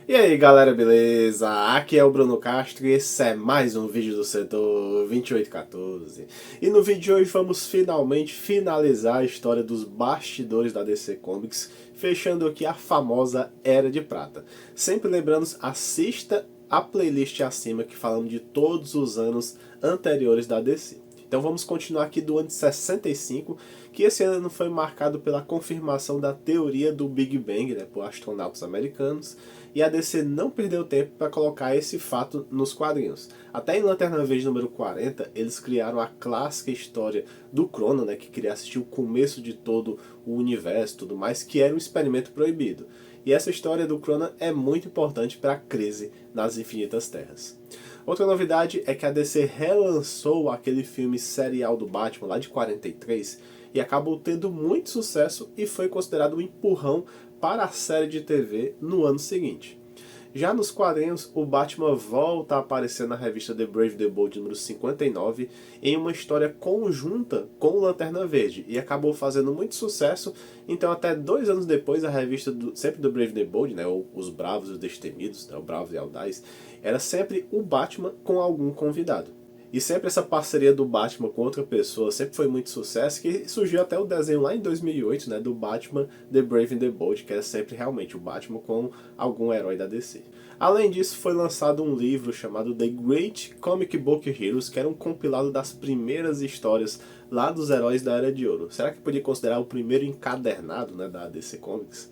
E aí galera, beleza? Aqui é o Bruno Castro e esse é mais um vídeo do setor 2814. E no vídeo de hoje vamos finalmente finalizar a história dos bastidores da DC Comics, fechando aqui a famosa Era de Prata. Sempre lembrando, assista a playlist acima que falamos de todos os anos anteriores da DC. Então vamos continuar aqui do ano de 65, que esse ano foi marcado pela confirmação da teoria do Big Bang, né, por astronautas americanos, e a DC não perdeu tempo para colocar esse fato nos quadrinhos. Até em Lanterna Verde número 40, eles criaram a clássica história do Crono, né, que queria assistir o começo de todo o universo e tudo mais, que era um experimento proibido. E essa história do Crono é muito importante para a crise nas Infinitas Terras. Outra novidade é que a DC relançou aquele filme serial do Batman lá de 43 e acabou tendo muito sucesso e foi considerado um empurrão para a série de TV no ano seguinte. Já nos quadrinhos, o Batman volta a aparecer na revista The Brave the Bold número 59 em uma história conjunta com o Lanterna Verde e acabou fazendo muito sucesso. Então até 2 anos depois a revista sempre do Brave the Bold, né, ou Os Bravos e os Destemidos, né, o Bravos e Audaz, era sempre o Batman com algum convidado. E sempre essa parceria do Batman com outra pessoa sempre foi muito sucesso, que surgiu até o desenho lá em 2008, né, do Batman The Brave and the Bold, que era sempre realmente o Batman com algum herói da DC. Além disso, foi lançado um livro chamado The Great Comic Book Heroes, que era um compilado das primeiras histórias lá dos heróis da Era de Ouro. Será que podia considerar o primeiro encadernado, né, da DC Comics?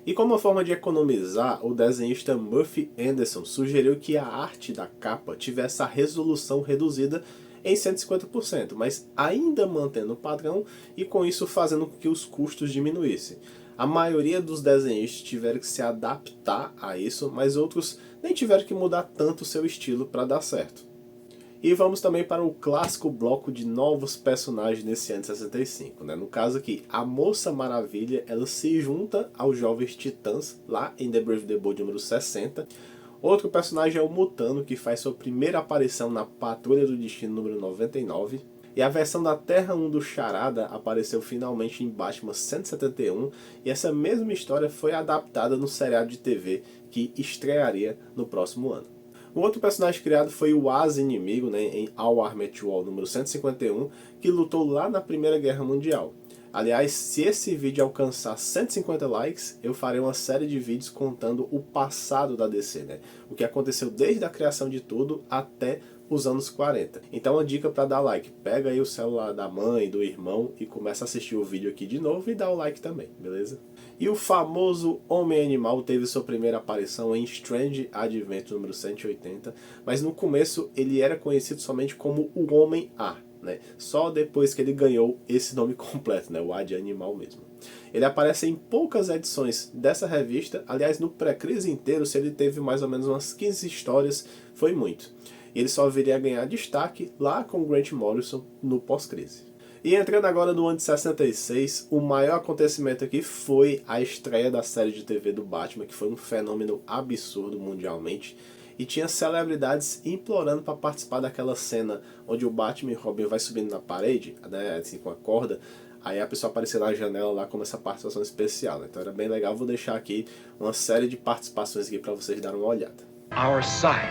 E como uma forma de economizar, o desenhista Murphy Anderson sugeriu que a arte da capa tivesse a resolução reduzida em 150%, mas ainda mantendo o padrão e com isso fazendo com que os custos diminuíssem. A maioria dos desenhistas tiveram que se adaptar a isso, mas outros nem tiveram que mudar tanto o seu estilo para dar certo. E vamos também para o clássico bloco de novos personagens nesse ano de 65. Né? No caso aqui, a Moça Maravilha ela se junta aos Jovens Titãs, lá em The Brave the Bold número 60. Outro personagem é o Mutano, que faz sua primeira aparição na Patrulha do Destino número 99. E a versão da Terra 1 do Charada apareceu finalmente em Batman 171. E essa mesma história foi adaptada no seriado de TV que estrearia no próximo ano. Um outro personagem criado foi o As-Inimigo, né, em All Armed War número 151, que lutou lá na Primeira Guerra Mundial. Aliás, se esse vídeo alcançar 150 likes, eu farei uma série de vídeos contando o passado da DC, né? O que aconteceu desde a criação de tudo até os anos 40. Então uma dica para dar like, pega aí o celular da mãe, do irmão e começa a assistir o vídeo aqui de novo e dá o like também, beleza? E o famoso Homem-Animal teve sua primeira aparição em Strange Adventure número 180, mas no começo ele era conhecido somente como o Homem-A, né? Só depois que ele ganhou esse nome completo, né? O A de animal mesmo. Ele aparece em poucas edições dessa revista, aliás no pré-crise inteiro, se ele teve mais ou menos umas 15 histórias, foi muito. E ele só viria a ganhar destaque lá com Grant Morrison no pós-crise. E entrando agora no ano de 66, o maior acontecimento aqui foi a estreia da série de TV do Batman, que foi um fenômeno absurdo mundialmente. E tinha celebridades implorando para participar daquela cena onde o Batman e Robin vai subindo na parede, né, assim, com a corda. Aí a pessoa aparecia na janela lá com essa participação especial, né? Então era bem legal, vou deixar aqui uma série de participações aqui para vocês darem uma olhada. Our side.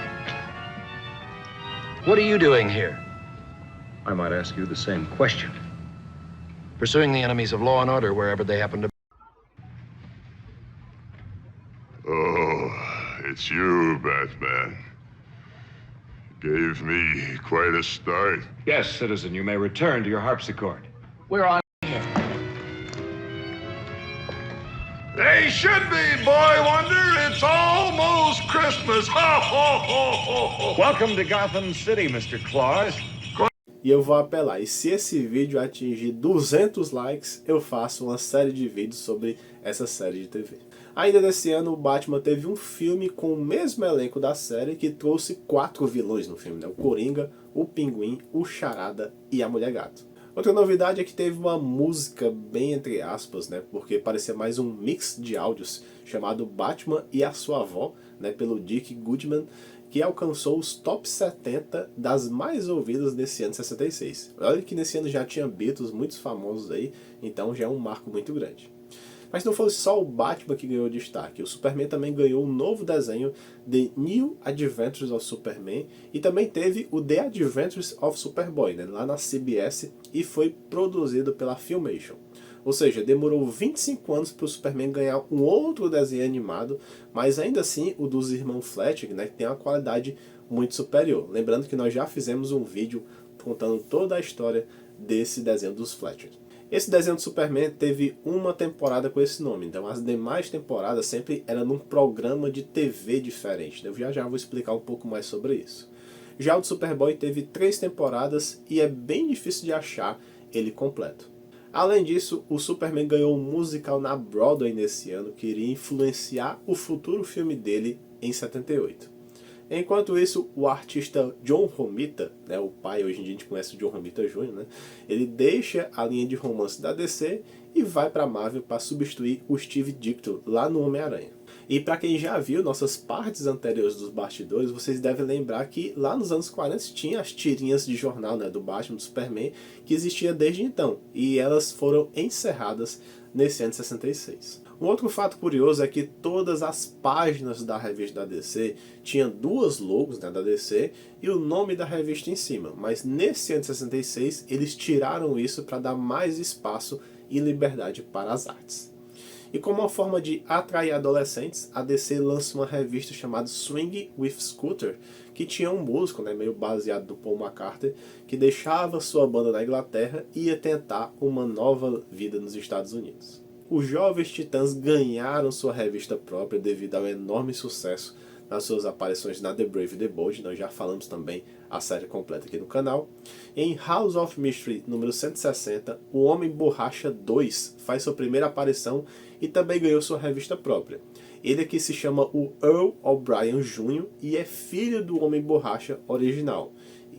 What are you doing here? I might ask you the same question. Pursuing the enemies of law and order wherever they happen to be. Oh, it's you, Batman. Gave me quite a start. Yes, citizen, you may return to your harpsichord. We're on. They should be, Boy Wonder. It's almost Christmas. Ho, ho, ho, ho, ho. Welcome to Gotham City, Mr. Claus. E eu vou apelar, e se esse vídeo atingir 200 likes, eu faço uma série de vídeos sobre essa série de TV. Ainda nesse ano, o Batman teve um filme com o mesmo elenco da série que trouxe 4 vilões no filme, né? O Coringa, o Pinguim, o Charada e a Mulher Gato. Outra novidade é que teve uma música bem entre aspas, né? Porque parecia mais um mix de áudios chamado Batman e a Sua Avó, né? Pelo Dick Goodman, que alcançou os top 70 das mais ouvidas nesse ano de 66. Olha que nesse ano já tinha Beatles, muitos famosos aí, então já é um marco muito grande. Mas não foi só o Batman que ganhou destaque, o Superman também ganhou um novo desenho, The New Adventures of Superman, e também teve o The Adventures of Superboy, né, lá na CBS, e foi produzido pela Filmation. Ou seja, demorou 25 anos para o Superman ganhar um outro desenho animado, mas ainda assim o dos irmãos Fletcher, né, que tem uma qualidade muito superior. Lembrando que nós já fizemos um vídeo contando toda a história desse desenho dos Fletcher. Esse desenho do Superman teve uma temporada com esse nome, então as demais temporadas sempre eram num programa de TV diferente. Eu já vou explicar um pouco mais sobre isso. Já o do Superboy teve 3 temporadas e é bem difícil de achar ele completo. Além disso, o Superman ganhou um musical na Broadway nesse ano que iria influenciar o futuro filme dele em 78. Enquanto isso, o artista John Romita, né, o pai, hoje em dia a gente conhece o John Romita Jr., né, ele deixa a linha de romance da DC e vai para a Marvel para substituir o Steve Ditko lá no Homem-Aranha. E para quem já viu nossas partes anteriores dos bastidores, vocês devem lembrar que lá nos anos 40 tinha as tirinhas de jornal, né, do Batman, do Superman, que existia desde então, e elas foram encerradas nesse ano de 66. Um outro fato curioso é que todas as páginas da revista da DC tinham 2 logos, né, da DC e o nome da revista em cima, mas nesse ano de 66 eles tiraram isso para dar mais espaço e liberdade para as artes. E como uma forma de atrair adolescentes, a DC lança uma revista chamada Swing with Scooter, que tinha um músico, né, meio baseado no Paul McCartney, que deixava sua banda na Inglaterra e ia tentar uma nova vida nos Estados Unidos. Os Jovens Titãs ganharam sua revista própria devido ao enorme sucesso nas suas aparições na The Brave e The Bold. Nós já falamos também a série completa aqui no canal. Em House of Mystery número 160, o Homem Borracha 2 faz sua primeira aparição e também ganhou sua revista própria. Ele aqui se chama o Earl O'Brien Jr. e é filho do Homem Borracha original,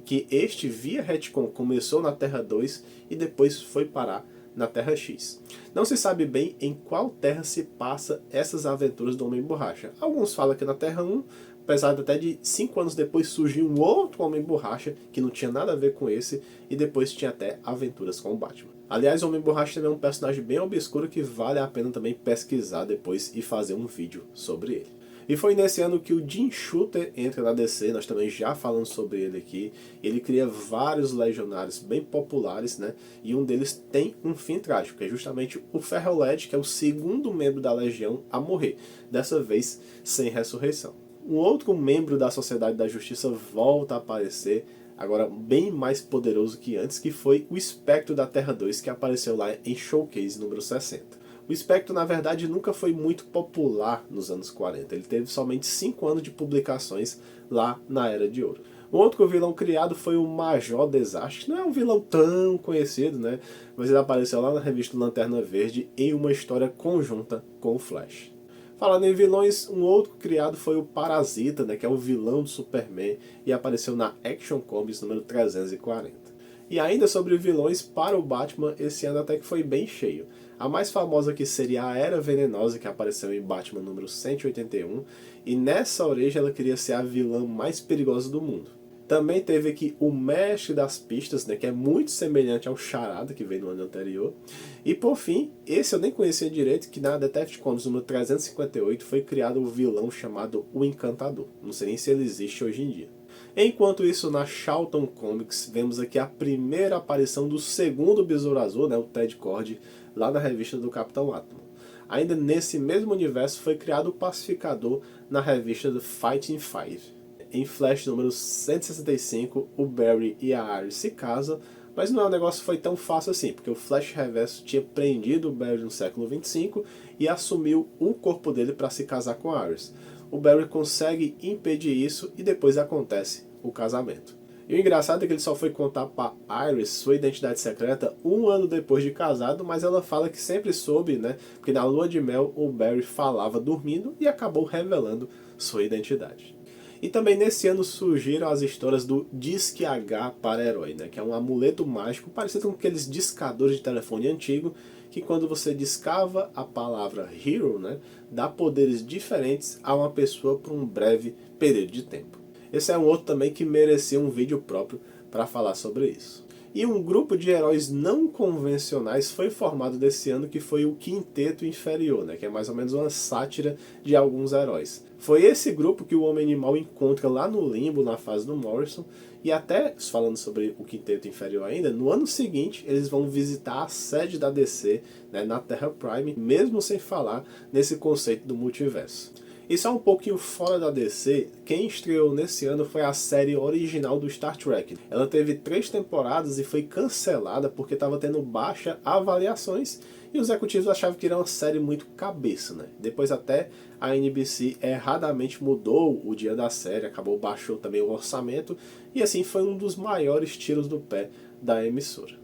que este via retcon começou na Terra 2 e depois foi parar na Terra X. Não se sabe bem em qual terra se passa essas aventuras do Homem Borracha. Alguns falam que na Terra 1, apesar de até de 5 anos depois surgiu um outro Homem Borracha que não tinha nada a ver com esse, e depois tinha até aventuras com o Batman. Aliás, o Homem Borracha também é um personagem bem obscuro que vale a pena também pesquisar depois e fazer um vídeo sobre ele. E foi nesse ano que o Jim Shooter entra na DC, nós também já falamos sobre ele aqui. Ele cria vários legionários bem populares, né? E um deles tem um fim trágico, que é justamente o Ferroled, que é o segundo membro da Legião a morrer, dessa vez sem ressurreição. Um outro membro da Sociedade da Justiça volta a aparecer, agora bem mais poderoso que antes, que foi o Espectro da Terra 2, que apareceu lá em Showcase número 60. O Espectro, na verdade, nunca foi muito popular nos anos 40. Ele teve somente 5 anos de publicações lá na Era de Ouro. O outro vilão criado foi o Major Desastre. Não é um vilão tão conhecido, né? Mas ele apareceu lá na revista Lanterna Verde em uma história conjunta com o Flash. Falando em vilões, um outro criado foi o Parasita, né? Que é o vilão do Superman e apareceu na Action Comics número 340. E ainda sobre vilões para o Batman, esse ano até que foi bem cheio. A mais famosa que seria a Era Venenosa, que apareceu em Batman número 181, e nessa origem ela queria ser a vilã mais perigosa do mundo. Também teve aqui o Mestre das Pistas, né, que é muito semelhante ao Charada, que veio no ano anterior. E por fim, esse eu nem conhecia direito, que na Detective Comics número 358 foi criado um vilão chamado o Encantador. Não sei nem se ele existe hoje em dia. Enquanto isso, na Charlton Comics, vemos aqui a primeira aparição do segundo Besouro Azul, né, o Ted Kord, lá na revista do Capitão Átomo. Ainda nesse mesmo universo foi criado o Pacificador na revista do Fighting Five. Em Flash número 165, o Barry e a Iris se casam, mas não é um negócio que foi tão fácil assim, porque o Flash Reverso tinha prendido o Barry no século 25 e assumiu o corpo dele para se casar com a Iris. O Barry consegue impedir isso e depois acontece o casamento. E o engraçado é que ele só foi contar para Iris sua identidade secreta 1 ano depois de casado, mas ela fala que sempre soube, né? Porque na lua de mel o Barry falava dormindo e acabou revelando sua identidade. E também nesse ano surgiram as histórias do Disque H para Herói, né? Que é um amuleto mágico parecido com aqueles discadores de telefone antigo, que quando você discava a palavra Hero, né, dá poderes diferentes a uma pessoa por um breve período de tempo. Esse é um outro também que merecia um vídeo próprio para falar sobre isso. E um grupo de heróis não convencionais foi formado desse ano, que foi o Quinteto Inferior, né, que é mais ou menos uma sátira de alguns heróis. Foi esse grupo que o Homem-Animal encontra lá no Limbo, na fase do Morrison, e até, falando sobre o Quinteto Inferior ainda, no ano seguinte eles vão visitar a sede da DC, né, na Terra Prime, mesmo sem falar nesse conceito do multiverso. Isso é um pouquinho fora da DC. Quem estreou nesse ano foi a série original do Star Trek. Ela teve 3 temporadas e foi cancelada porque estava tendo baixa avaliações e os executivos achavam que era uma série muito cabeça, né? Depois até a NBC erradamente mudou o dia da série, baixou também o orçamento e assim foi um dos maiores tiros do pé da emissora.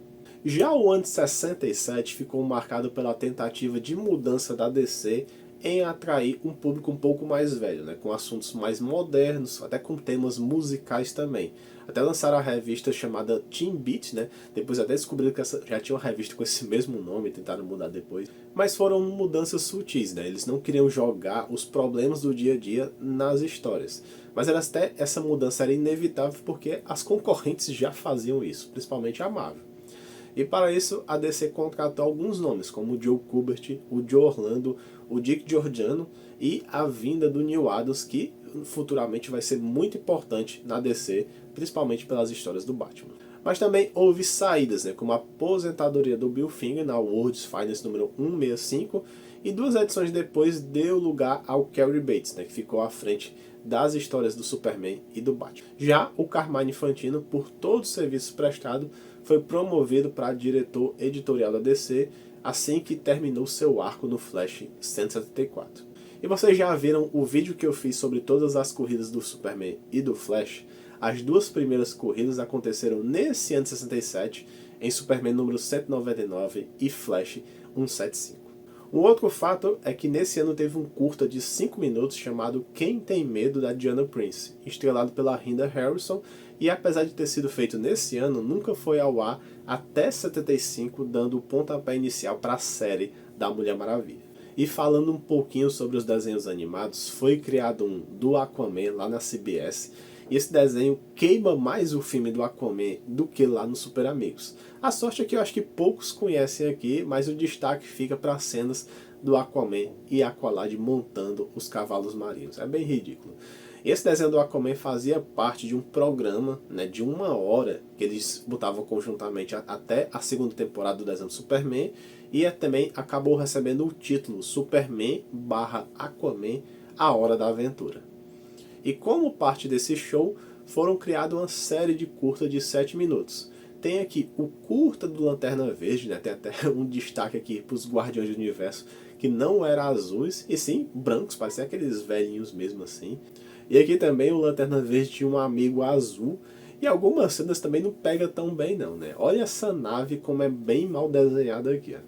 Já o ano de 67 ficou marcado pela tentativa de mudança da DC em atrair um público um pouco mais velho, né, com assuntos mais modernos, até com temas musicais também. Até lançaram a revista chamada Teen Beat, né, depois até descobriram que já tinha uma revista com esse mesmo nome, tentaram mudar depois. Mas foram mudanças sutis, né, eles não queriam jogar os problemas do dia a dia nas histórias. Mas até essa mudança era inevitável porque as concorrentes já faziam isso, principalmente a Marvel. E para isso a DC contratou alguns nomes, como o Joe Kubert, o Joe Orlando, o Dick Giordano e a vinda do Neil Adams, que futuramente vai ser muito importante na DC, principalmente pelas histórias do Batman. Mas também houve saídas, né, como a aposentadoria do Bill Finger na World's Finest número 165, e 2 edições depois deu lugar ao Cary Bates, né, que ficou à frente das histórias do Superman e do Batman. Já o Carmine Infantino, por todo o serviço prestado, foi promovido para diretor editorial da DC assim que terminou seu arco no Flash 174. E vocês já viram o vídeo que eu fiz sobre todas as corridas do Superman e do Flash? As 2 primeiras corridas aconteceram nesse ano de 67, em Superman número 199 e Flash 175. Um outro fato é que nesse ano teve um curta de 5 minutos chamado Quem Tem Medo, da Diana Prince, estrelado pela Linda Harrison, e apesar de ter sido feito nesse ano, nunca foi ao ar até 75, dando o pontapé inicial para a série da Mulher Maravilha. E falando um pouquinho sobre os desenhos animados, foi criado um do Aquaman lá na CBS, e esse desenho queima mais o filme do Aquaman do que lá no Super Amigos. A sorte é que eu acho que poucos conhecem aqui, mas o destaque fica para as cenas do Aquaman e Aqualad montando os cavalos marinhos. É bem ridículo. Esse desenho do Aquaman fazia parte de um programa, né, de 1 hora, que eles botavam conjuntamente até a 2ª temporada do desenho do Superman, e também acabou recebendo o título Superman/Aquaman, A Hora da Aventura. E como parte desse show, foram criadas uma série de curtas de 7 minutos. Tem aqui o curta do Lanterna Verde, né? Tem até um destaque aqui para os Guardiões do Universo, que não eram azuis, e sim brancos, parecia aqueles velhinhos mesmo assim. E aqui também o Lanterna Verde tinha um amigo azul, e algumas cenas também não pega tão bem não, né? Olha essa nave como é bem mal desenhada aqui, ó.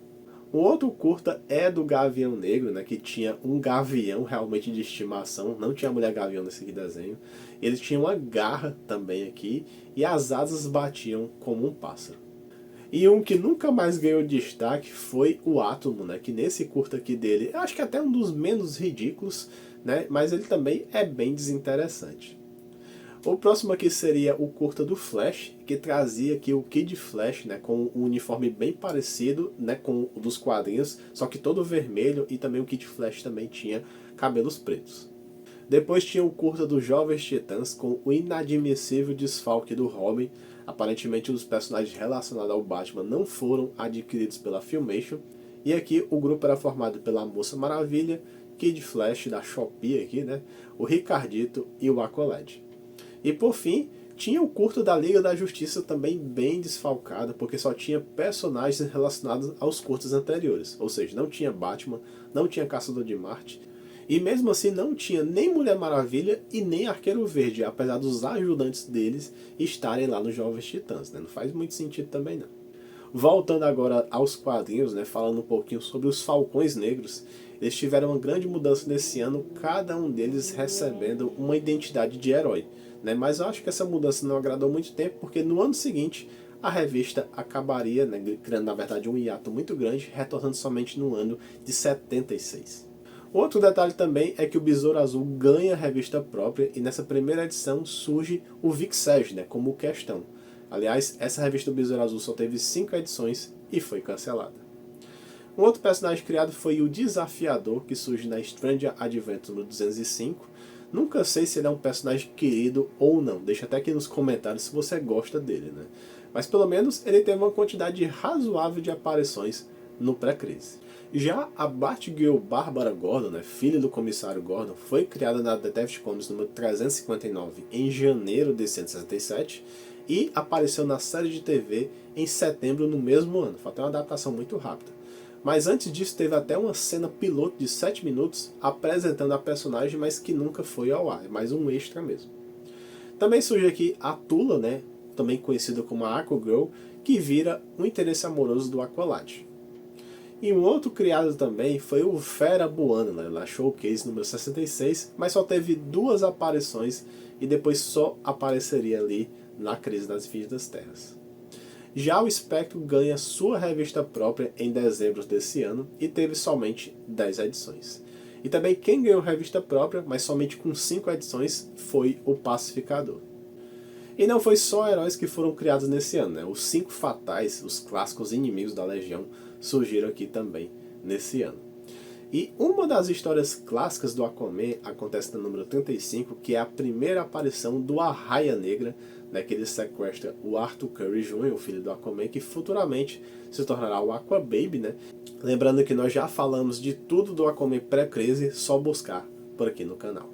Um outro curta é do Gavião Negro, né, que tinha um gavião realmente de estimação, não tinha mulher gavião nesse desenho. Ele tinha uma garra também aqui, e as asas batiam como um pássaro. E um que nunca mais ganhou destaque foi o Átomo, né, que nesse curta aqui dele, eu acho que é até um dos menos ridículos, né, mas ele também é bem desinteressante. O próximo aqui seria o curta do Flash, que trazia aqui o Kid Flash, né, com um uniforme bem parecido, né, com o dos quadrinhos, só que todo vermelho, e também o Kid Flash também tinha cabelos pretos. Depois tinha o curta dos Jovens Titãs, com o inadmissível desfalque do Robin. Aparentemente os personagens relacionados ao Batman não foram adquiridos pela Filmation. E aqui o grupo era formado pela Moça Maravilha, Kid Flash da Shopee aqui, né, o Ricardito e o Aqualad. E por fim, tinha o curto da Liga da Justiça também bem desfalcado, porque só tinha personagens relacionados aos curtos anteriores. Ou seja, não tinha Batman, não tinha Caçador de Marte, e mesmo assim não tinha nem Mulher Maravilha e nem Arqueiro Verde, apesar dos ajudantes deles estarem lá nos Jovens Titãs, né? Não faz muito sentido também não. Voltando agora aos quadrinhos, né, falando um pouquinho sobre os Falcões Negros, eles tiveram uma grande mudança nesse ano, cada um deles recebendo uma identidade de herói. Né? Mas eu acho que essa mudança não agradou muito tempo, porque no ano seguinte a revista acabaria, né, criando na verdade um hiato muito grande, retornando somente no ano de 76. Outro detalhe também é que o Besouro Azul ganha revista própria, e nessa primeira edição surge o Vic Sage, né, como Questão. Aliás, essa revista do Besouro Azul só teve 5 edições e foi cancelada. Um outro personagem criado foi o Desafiador, que surge na Strange Adventures número 205. Nunca sei se ele é um personagem querido ou não, deixa até aqui nos comentários se você gosta dele, né? Mas pelo menos ele teve uma quantidade razoável de aparições no pré-crise. Já a Batgirl Bárbara Gordon, né, filha do comissário Gordon, foi criada na Detective Comics número 359 em janeiro de 1967 e apareceu na série de TV em setembro no mesmo ano. Foi até uma adaptação muito rápida. Mas antes disso teve até uma cena piloto de 7 minutos apresentando a personagem, mas que nunca foi ao ar, é mais um extra mesmo. Também surge aqui a Tula, né, também conhecida como a Aquagirl, que vira um interesse amoroso do Aqualad. E um outro criado também foi o Fera Buana, né, na Showcase número 66, mas só teve 2 aparições e depois só apareceria ali na Crise das Infinitas Terras. Já o Spectro ganha sua revista própria em dezembro desse ano e teve somente 10 edições. E também quem ganhou revista própria, mas somente com 5 edições, foi o Pacificador. E não foi só heróis que foram criados nesse ano, né? Os 5 Fatais, os clássicos inimigos da Legião, surgiram aqui também nesse ano. E uma das histórias clássicas do Aquaman acontece no número 35, que é a primeira aparição do Arraia Negra, né, que ele sequestra o Arthur Curry Jr., o filho do Aquaman, que futuramente se tornará o Aquababy, né? Lembrando que nós já falamos de tudo do Aquaman pré-crise, só buscar por aqui no canal.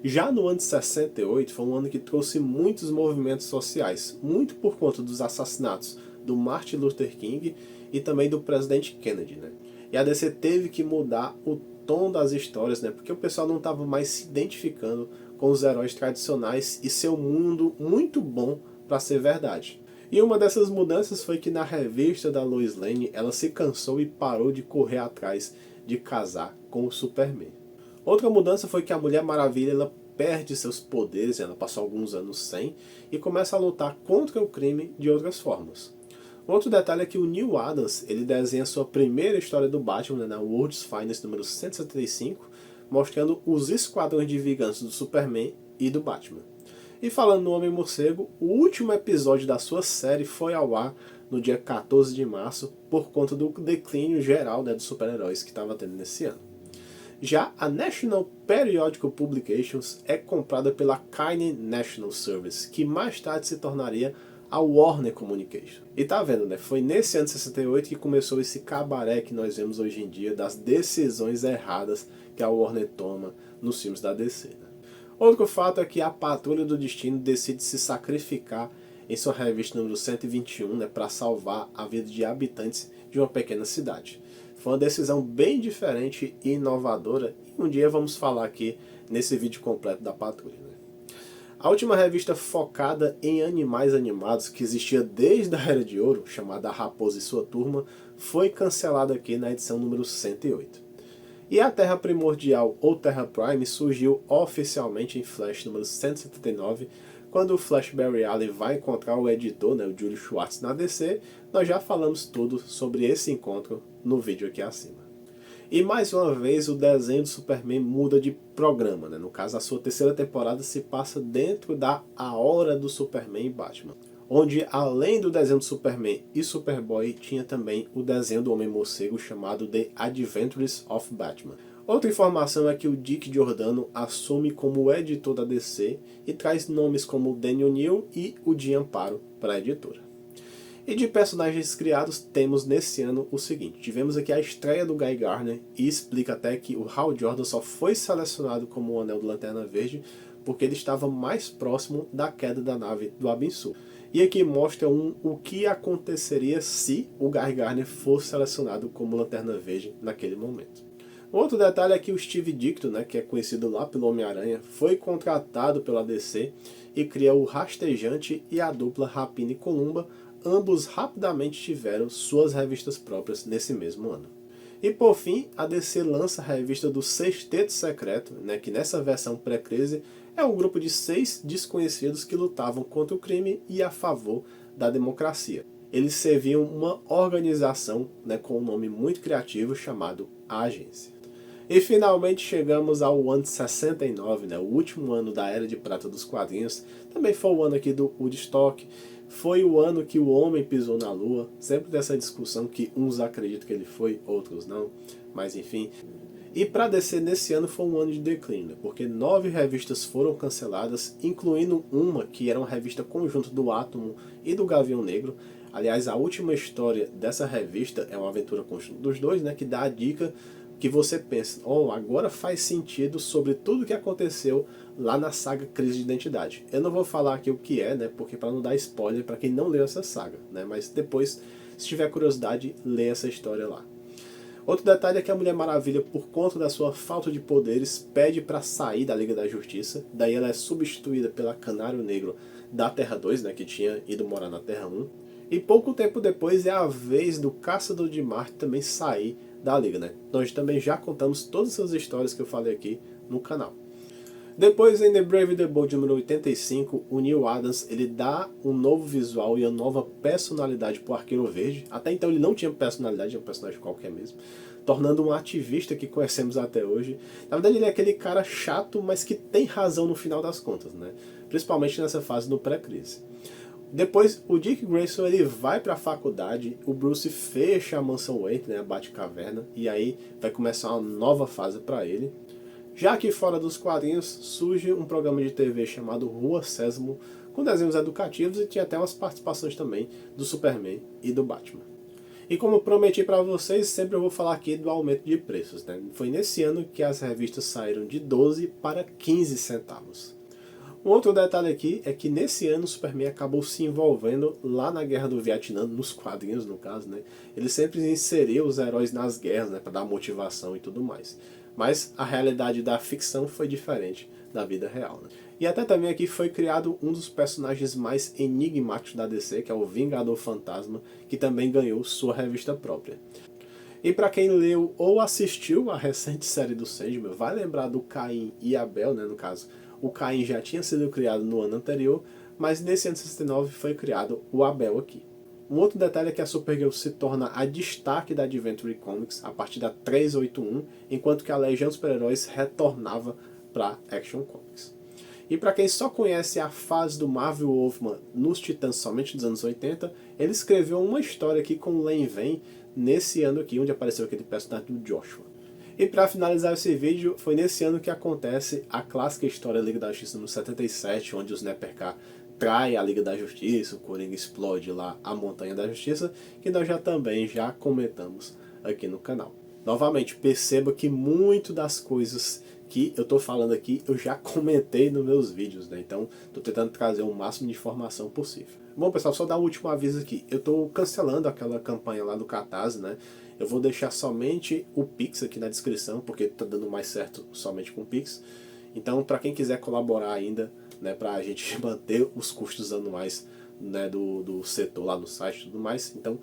Já no ano de 68 foi um ano que trouxe muitos movimentos sociais, muito por conta dos assassinatos do Martin Luther King e também do presidente Kennedy, né? E a DC teve que mudar o tom das histórias, né? Porque o pessoal não estava mais se identificando com os heróis tradicionais e seu mundo muito bom para ser verdade. E uma dessas mudanças foi que na revista da Lois Lane ela se cansou e parou de correr atrás de casar com o Superman. Outra mudança foi que a Mulher Maravilha ela perde seus poderes, ela passou alguns anos sem, e começa a lutar contra o crime de outras formas. Outro detalhe é que o Neil Adams ele desenha sua primeira história do Batman, né, na World's Finest número 175, mostrando os esquadrões de vingança do Superman e do Batman. E falando no Homem-Morcego, o último episódio da sua série foi ao ar no dia 14 de março, por conta do declínio geral, né, dos super-heróis que estava tendo nesse ano. Já a National Periodical Publications é comprada pela Kind National Service, que mais tarde se tornaria a Warner Communication. E tá vendo, né? Foi nesse ano de 68 que começou esse cabaré que nós vemos hoje em dia das decisões erradas que a Warner toma nos filmes da DC. Né? Outro fato é que a Patrulha do Destino decide se sacrificar em sua revista número 121, né, para salvar a vida de habitantes de uma pequena cidade. Foi uma decisão bem diferente e inovadora, e um dia vamos falar aqui nesse vídeo completo da Patrulha. Né? A última revista focada em animais animados, que existia desde a Era de Ouro, chamada Raposa e Sua Turma, foi cancelada aqui na edição número 108. E a Terra Primordial, ou Terra Prime, surgiu oficialmente em Flash número 179, quando o Flash Barry Allen vai encontrar o editor, né, o Julius Schwartz, na DC. Nós já falamos tudo sobre esse encontro no vídeo aqui acima. E mais uma vez o desenho do Superman muda de programa, né? No caso, a sua terceira temporada se passa dentro da A Hora do Superman e Batman, onde além do desenho do Superman e Superboy, tinha também o desenho do Homem-Morcego chamado The Adventures of Batman. Outra informação é que o Dick Giordano assume como editor da DC e traz nomes como Daniel Neal e o Jim Amparo para a editora. E de personagens criados temos nesse ano o seguinte: tivemos aqui a estreia do Guy Gardner, e explica até que o Hal Jordan só foi selecionado como o Anel do Lanterna Verde porque ele estava mais próximo da queda da nave do Abin-Sur. E aqui mostra o que aconteceria se o Guy Gardner fosse selecionado como Lanterna Verde naquele momento. Outro detalhe é que o Steve Ditko, né, que é conhecido lá pelo Homem-Aranha, foi contratado pela DC e cria o Rastejante e a dupla Rapina e Columba. Ambos rapidamente tiveram suas revistas próprias nesse mesmo ano. E por fim, a DC lança a revista do Sexteto Secreto, né, que nessa versão pré-crise é um grupo de 6 desconhecidos que lutavam contra o crime e a favor da democracia. Eles serviam uma organização, né, com um nome muito criativo chamado Agência. E finalmente chegamos ao ano de 69, né? O último ano da Era de Prata dos quadrinhos. Também foi o ano aqui do Woodstock. Foi o ano que o homem pisou na Lua. Sempre dessa discussão que uns acreditam que ele foi, outros não. Mas enfim. E para DC nesse ano foi um ano de declínio, né? Porque 9 revistas foram canceladas, incluindo uma que era uma revista conjunto do Átomo e do Gavião Negro. Aliás, a última história dessa revista é uma aventura conjunta dos dois, né? Que dá a dica que você pensa, agora faz sentido sobre tudo que aconteceu lá na saga Crise de Identidade. Eu não vou falar aqui o que é, né, porque para não dar spoiler para quem não leu essa saga, né, mas depois, se tiver curiosidade, lê essa história lá. Outro detalhe é que a Mulher Maravilha, por conta da sua falta de poderes, pede para sair da Liga da Justiça, daí ela é substituída pela Canário Negro da Terra 2, né, que tinha ido morar na Terra 1, e pouco tempo depois é a vez do Caçador de Marte também sair da Liga, né? Nós também já contamos todas essas histórias que eu falei aqui no canal. Depois, em The Brave and the Bold número 85, o Neal Adams ele dá um novo visual e uma nova personalidade para o Arqueiro Verde. Até então ele não tinha personalidade, é um personagem qualquer mesmo, tornando um ativista que conhecemos até hoje. Na verdade ele é aquele cara chato, mas que tem razão no final das contas, né? Principalmente nessa fase do pré-crise. Depois, o Dick Grayson ele vai para a faculdade, o Bruce fecha a mansão Wayne, né, a Batcaverna, e aí vai começar uma nova fase para ele. Já que fora dos quadrinhos, surge um programa de TV chamado Rua Sésamo, com desenhos educativos e tinha até umas participações também do Superman e do Batman. E como prometi para vocês, sempre eu vou falar aqui do aumento de preços, né? Foi nesse ano que as revistas saíram de 12 para 15 centavos. Um outro detalhe aqui é que nesse ano o Superman acabou se envolvendo lá na Guerra do Vietnã, nos quadrinhos no caso, né? Ele sempre inseria os heróis nas guerras, né, para dar motivação e tudo mais. Mas a realidade da ficção foi diferente da vida real, né? E até também aqui foi criado um dos personagens mais enigmáticos da DC, que é o Vingador Fantasma, que também ganhou sua revista própria. E para quem leu ou assistiu a recente série do Sandman, vai lembrar do Caim e Abel, né, no caso. O Caim já tinha sido criado no ano anterior, mas nesse ano de 69 foi criado o Abel aqui. Um outro detalhe é que a Supergirl se torna a destaque da Adventure Comics a partir da 381, enquanto que a Legião dos Super-Heróis retornava para Action Comics. E para quem só conhece a fase do Marvel Wolfman nos Titãs somente dos anos 80, ele escreveu uma história aqui com o Len Vein nesse ano aqui, onde apareceu aquele personagem do Joshua. E para finalizar esse vídeo, foi nesse ano que acontece a clássica história da Liga da Justiça número 77, onde os Neperká trai a Liga da Justiça, o Coringa explode lá a Montanha da Justiça, que nós também já comentamos aqui no canal. Novamente, perceba que muito das coisas que eu estou falando aqui eu já comentei nos meus vídeos, né? Então estou tentando trazer o máximo de informação possível. Bom pessoal, só dar o último aviso aqui. Eu estou cancelando aquela campanha lá do Catarse, né? Eu vou deixar somente o Pix aqui na descrição, porque está dando mais certo somente com o Pix. Então, para quem quiser colaborar ainda, né, para a gente manter os custos anuais, né, do setor lá no site e tudo mais, então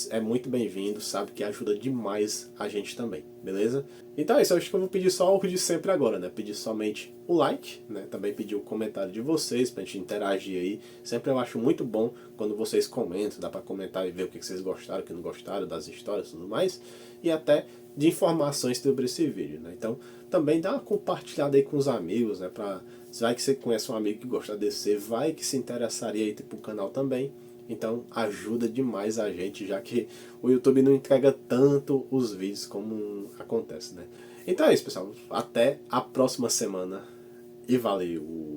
é muito bem-vindo, sabe que ajuda demais a gente também, beleza? Então é isso, eu acho que eu vou pedir só o de sempre agora, né? Pedir somente o like, né? Também pedir o comentário de vocês pra gente interagir aí. Sempre eu acho muito bom quando vocês comentam, dá pra comentar e ver o que vocês gostaram, o que não gostaram das histórias e tudo mais. E até de informações sobre esse vídeo, né? Então também dá uma compartilhada aí com os amigos, né? Vai que você conhece um amigo que gosta de DC, vai que se interessaria aí pro canal também. Então ajuda demais a gente, já que o YouTube não entrega tanto os vídeos como acontece, né? Então é isso, pessoal. Até a próxima semana e valeu!